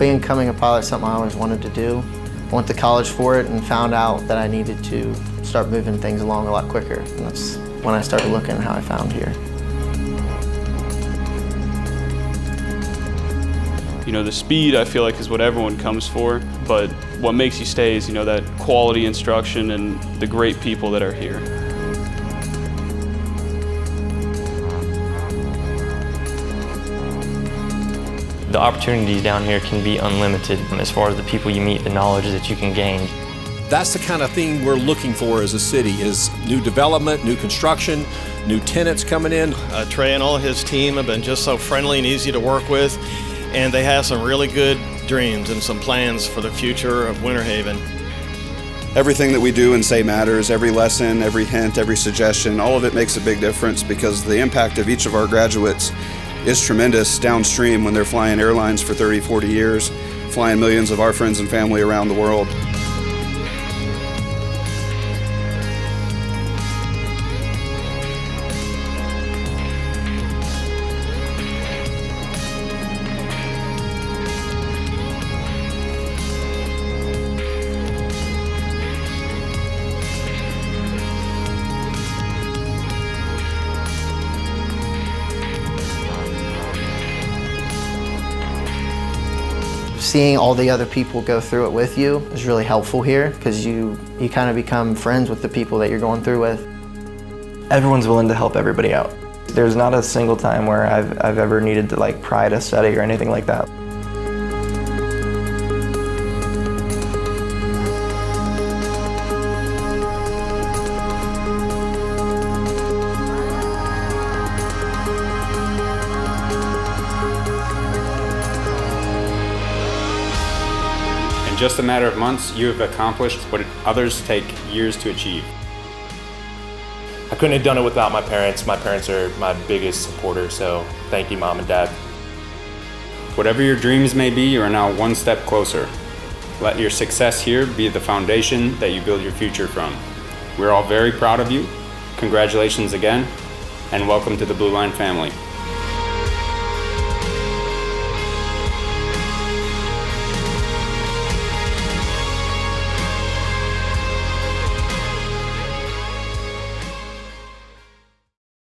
Becoming a pilot is something I always wanted to do. I went to college for it and found out that I needed to start moving things along a lot quicker. And that's when I started looking how I found here. You know, the speed I feel like is what everyone comes for, but what makes you stay is, you know, that quality instruction and the great people that are here. The opportunities down here can be unlimited as far as the people you meet, the knowledge that you can gain. That's the kind of thing we're looking for as a city, is new development, new construction, new tenants coming in. Trey and all of his team have been just so friendly and easy to work with, and they have some really good dreams and some plans for the future of Winter Haven. Everything that we do and say matters. Every lesson, every hint, every suggestion, all of it makes a big difference, because the impact of each of our graduates is tremendous downstream when they're flying airlines for 30, 40 years, flying millions of our friends and family around the world. Seeing all the other people go through it with you is really helpful here, because you kind of become friends with the people that you're going through with. Everyone's willing to help everybody out. There's not a single time where I've ever needed to like pry at a study or anything like that. In just a matter of months, you have accomplished what others take years to achieve. I couldn't have done it without my parents. My parents are my biggest supporters, so thank you, Mom and Dad. Whatever your dreams may be, you are now one step closer. Let your success here be the foundation that you build your future from. We're all very proud of you. Congratulations again, and welcome to the Blue Line family.